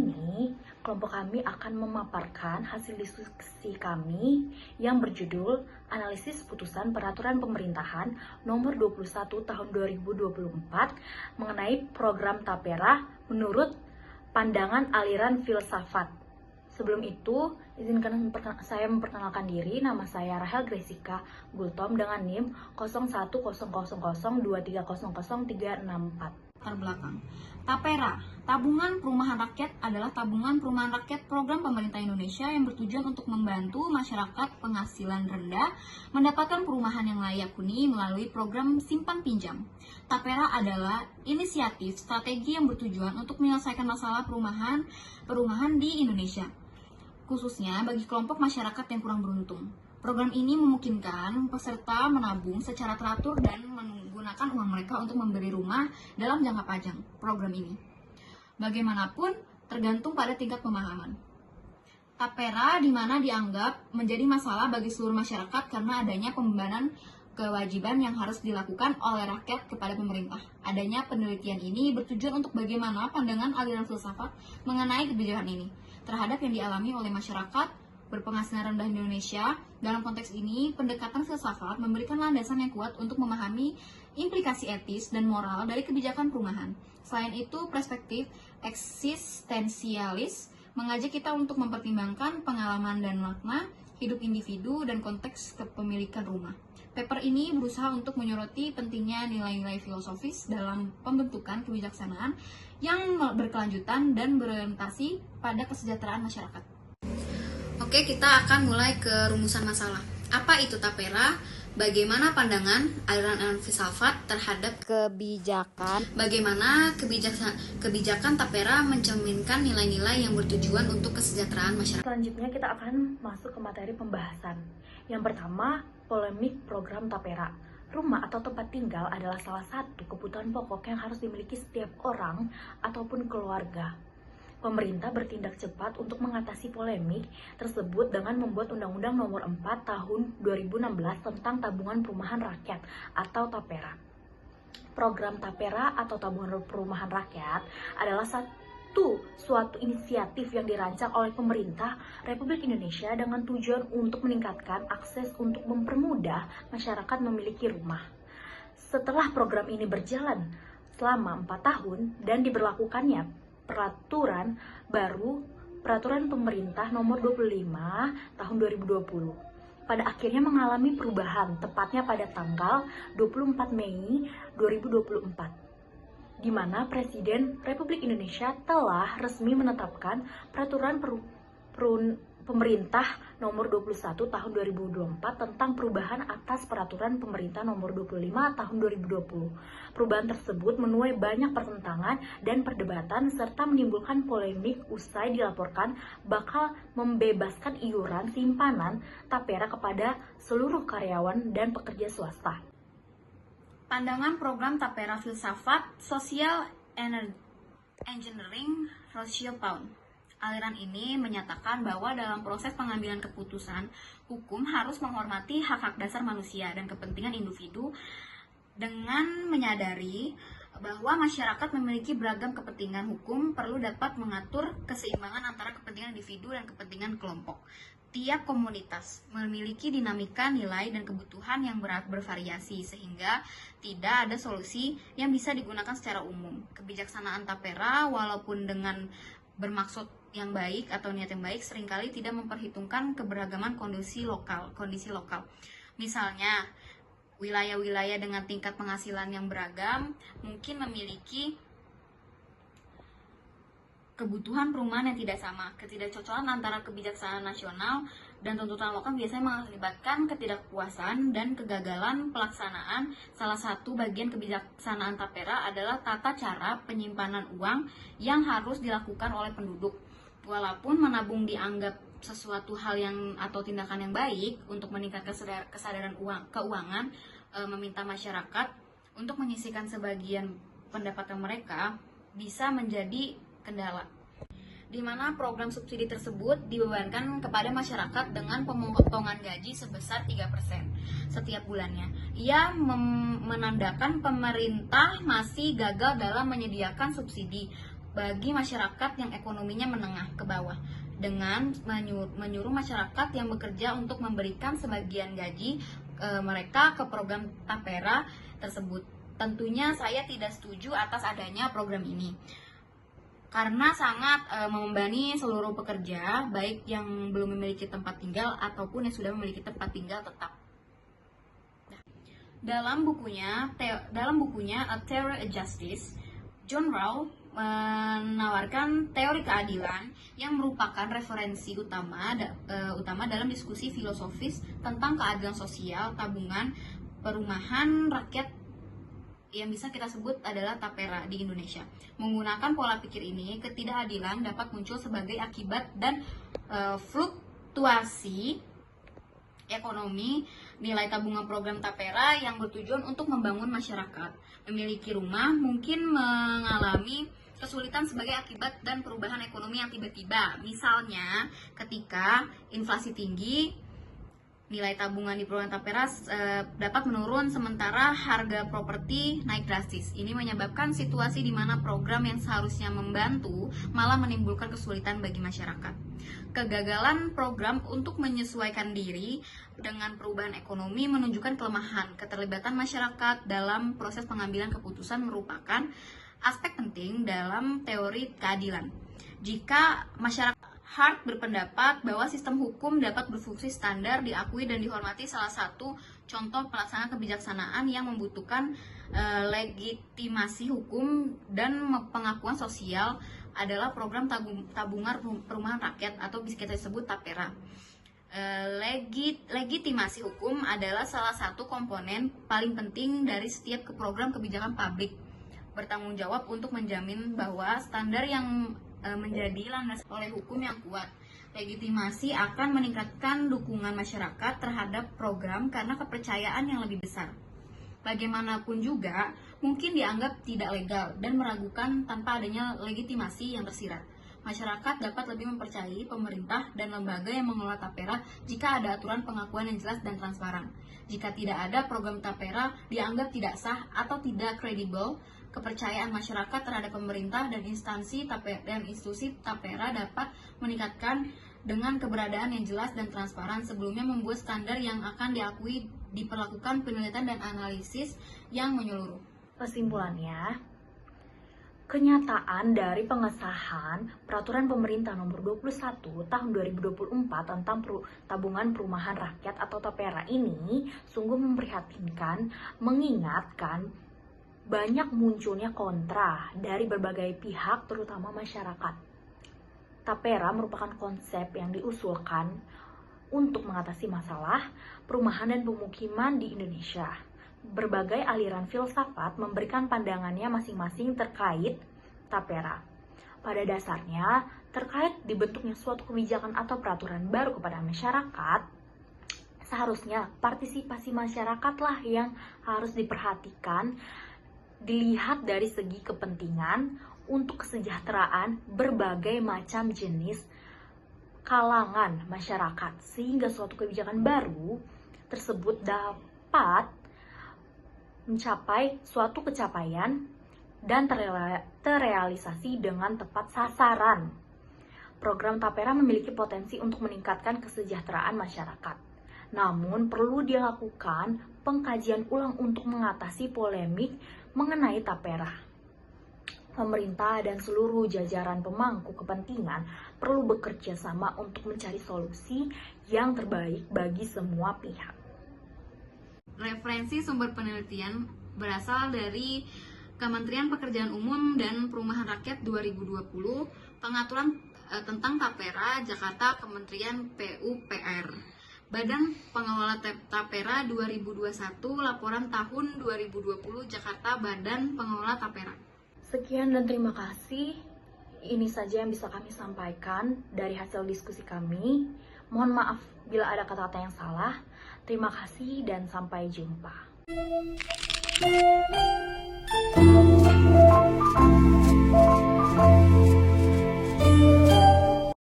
ini, kelompok kami akan memaparkan hasil diskusi kami yang berjudul Analisis Putusan Peraturan Pemerintahan Nomor 21 Tahun 2024 mengenai program Tapera menurut pandangan aliran filsafat. Sebelum itu, izinkan saya memperkenalkan diri. Nama saya Rahel Gressika Gultom dengan NIM 010023000364. Terbelakang. Tapera, Tabungan Perumahan Rakyat, adalah tabungan perumahan rakyat program pemerintah Indonesia yang bertujuan untuk membantu masyarakat penghasilan rendah mendapatkan perumahan yang layak huni melalui program simpan pinjam. Tapera adalah inisiatif strategi yang bertujuan untuk menyelesaikan masalah perumahan di Indonesia, khususnya bagi kelompok masyarakat yang kurang beruntung. Program ini memungkinkan peserta menabung secara teratur dan menggunakan uang mereka untuk membeli rumah dalam jangka panjang. Program ini, bagaimanapun, tergantung pada tingkat pemahaman. Tapera di mana dianggap menjadi masalah bagi seluruh masyarakat karena adanya pembebanan kewajiban yang harus dilakukan oleh rakyat kepada pemerintah. Adanya penelitian ini bertujuan untuk bagaimana pandangan aliran filsafat mengenai kebijakan ini terhadap yang dialami oleh masyarakat berpenghasilan rendah Indonesia. Dalam konteks ini, pendekatan filsafat memberikan landasan yang kuat untuk memahami implikasi etis dan moral dari kebijakan perumahan. Selain itu, perspektif eksistensialis mengajak kita untuk mempertimbangkan pengalaman dan makna hidup individu dan konteks kepemilikan rumah. Paper ini berusaha untuk menyoroti pentingnya nilai-nilai filosofis dalam pembentukan kebijaksanaan yang berkelanjutan dan berorientasi pada kesejahteraan masyarakat. Oke, kita akan mulai ke rumusan masalah. Apa itu Tapera? Bagaimana pandangan aliran filsafat terhadap kebijakan? Bagaimana kebijakan Tapera mencerminkan nilai-nilai yang bertujuan untuk kesejahteraan masyarakat? Selanjutnya kita akan masuk ke materi pembahasan. Yang pertama, polemik program Tapera. Rumah atau tempat tinggal adalah salah satu kebutuhan pokok yang harus dimiliki setiap orang ataupun keluarga. Pemerintah bertindak cepat untuk mengatasi polemik tersebut dengan membuat Undang-Undang Nomor 4 Tahun 2016 tentang Tabungan Perumahan Rakyat atau Tapera. Program Tapera atau Tabungan Perumahan Rakyat adalah suatu inisiatif yang dirancang oleh pemerintah Republik Indonesia dengan tujuan untuk meningkatkan akses untuk mempermudah masyarakat memiliki rumah. Setelah program ini berjalan selama 4 tahun dan diberlakukannya peraturan pemerintah nomor 25 tahun 2020 pada akhirnya mengalami perubahan, tepatnya pada tanggal 24 Mei 2024, di mana Presiden Republik Indonesia telah resmi menetapkan peraturan pemerintah nomor 21 tahun 2024 tentang perubahan atas peraturan pemerintah nomor 25 tahun 2020. Perubahan tersebut menuai banyak pertentangan dan perdebatan serta menimbulkan polemik usai dilaporkan bakal membebaskan iuran simpanan Tapera kepada seluruh karyawan dan pekerja swasta. Pandangan program Tapera filsafat Social Engineering Rothschild Pound. Aliran ini menyatakan bahwa dalam proses pengambilan keputusan, hukum harus menghormati hak-hak dasar manusia dan kepentingan individu dengan menyadari bahwa masyarakat memiliki beragam kepentingan. Hukum perlu dapat mengatur keseimbangan antara kepentingan individu dan kepentingan kelompok. Tiap komunitas memiliki dinamika nilai dan kebutuhan yang bervariasi sehingga tidak ada solusi yang bisa digunakan secara umum. Kebijaksanaan Tapera walaupun dengan bermaksud yang baik atau niat yang baik seringkali tidak memperhitungkan keberagaman kondisi lokal. Misalnya, wilayah-wilayah dengan tingkat penghasilan yang beragam mungkin memiliki kebutuhan perumahan yang tidak sama. Ketidakcocokan antara kebijaksanaan nasional dan tuntutan lokal biasanya mengakibatkan ketidakpuasan dan kegagalan pelaksanaan. Salah satu bagian kebijaksanaan Tapera adalah tata cara penyimpanan uang yang harus dilakukan oleh penduduk. Walaupun menabung dianggap sesuatu hal yang atau tindakan yang baik untuk meningkatkan kesadaran keuangan, meminta masyarakat untuk menyisihkan sebagian pendapatan mereka bisa menjadi kendala, di mana program subsidi tersebut dibebankan kepada masyarakat dengan pemotongan gaji sebesar 3% setiap bulannya. Ia menandakan pemerintah masih gagal dalam menyediakan subsidi. bagi masyarakat yang ekonominya menengah ke bawah, dengan menyuruh masyarakat yang bekerja untuk memberikan sebagian gaji mereka ke program Tapera tersebut. Tentunya saya tidak setuju atas adanya program ini, karena sangat membebani seluruh pekerja, baik yang belum memiliki tempat tinggal ataupun yang sudah memiliki tempat tinggal tetap. Dalam bukunya A Theory of Justice, John Rawls menawarkan teori keadilan yang merupakan referensi utama dalam diskusi filosofis tentang keadilan sosial tabungan perumahan rakyat yang bisa kita sebut adalah Tapera di Indonesia. Menggunakan pola pikir ini, ketidakadilan dapat muncul sebagai akibat dan fluktuasi ekonomi nilai tabungan program Tapera yang bertujuan untuk membangun masyarakat. Memiliki rumah mungkin mengalami kesulitan sebagai akibat dan perubahan ekonomi yang tiba-tiba. Misalnya, ketika inflasi tinggi, nilai tabungan di program Tapera dapat menurun sementara harga properti naik drastis. Ini menyebabkan situasi di mana program yang seharusnya membantu malah menimbulkan kesulitan bagi masyarakat. Kegagalan program untuk menyesuaikan diri dengan perubahan ekonomi menunjukkan kelemahan. Keterlibatan masyarakat dalam proses pengambilan keputusan merupakan aspek penting dalam teori keadilan. Jika masyarakat Hart berpendapat bahwa sistem hukum dapat berfungsi standar, diakui dan dihormati. Salah satu contoh pelaksanaan kebijaksanaan yang membutuhkan legitimasi hukum dan pengakuan sosial adalah program tabungan perumahan rakyat atau bisa kita sebut Tapera. Legitimasi hukum adalah salah satu komponen paling penting dari setiap program kebijakan publik, bertanggung jawab untuk menjamin bahwa standar yang menjadi landasan oleh hukum yang kuat. Legitimasi akan meningkatkan dukungan masyarakat terhadap program karena kepercayaan yang lebih besar. Bagaimanapun juga, mungkin dianggap tidak legal dan meragukan tanpa adanya legitimasi yang tersirat. Masyarakat dapat lebih mempercayai pemerintah dan lembaga yang mengelola Tapera jika ada aturan pengakuan yang jelas dan transparan. Jika tidak ada program Tapera dianggap tidak sah atau tidak kredibel, kepercayaan masyarakat terhadap pemerintah dan institusi Tapera dapat meningkatkan dengan keberadaan yang jelas dan transparan. Sebelumnya membuat standar yang akan diakui, diperlakukan penelitian dan analisis yang menyeluruh. Kesimpulannya, kenyataan dari pengesahan Peraturan Pemerintah Nomor 21 Tahun 2024 tentang Tabungan Perumahan Rakyat atau Tapera ini sungguh memprihatinkan, mengingatkan banyak munculnya kontra dari berbagai pihak, terutama masyarakat. Tapera merupakan konsep yang diusulkan untuk mengatasi masalah perumahan dan pemukiman di Indonesia. Berbagai aliran filsafat memberikan pandangannya masing-masing terkait Tapera. Pada dasarnya, terkait dibentuknya suatu kebijakan atau peraturan baru kepada masyarakat, seharusnya partisipasi masyarakatlah yang harus diperhatikan, dilihat dari segi kepentingan untuk kesejahteraan berbagai macam jenis kalangan masyarakat, sehingga suatu kebijakan baru tersebut dapat mencapai suatu kecapaian dan terrealisasi dengan tepat sasaran. Program Tapera memiliki potensi untuk meningkatkan kesejahteraan masyarakat. Namun perlu dilakukan pengkajian ulang untuk mengatasi polemik mengenai Tapera. Pemerintah dan seluruh jajaran pemangku kepentingan perlu bekerja sama untuk mencari solusi yang terbaik bagi semua pihak. Referensi sumber penelitian berasal dari Kementerian Pekerjaan Umum dan Perumahan Rakyat 2020, Pengaturan tentang Tapera, Jakarta, Kementerian PUPR. Badan Pengelola Tapera 2021, Laporan Tahun 2020, Jakarta, Badan Pengelola Tapera. Sekian dan terima kasih. Ini saja yang bisa kami sampaikan dari hasil diskusi kami. Mohon maaf bila ada kata-kata yang salah. Terima kasih dan sampai jumpa.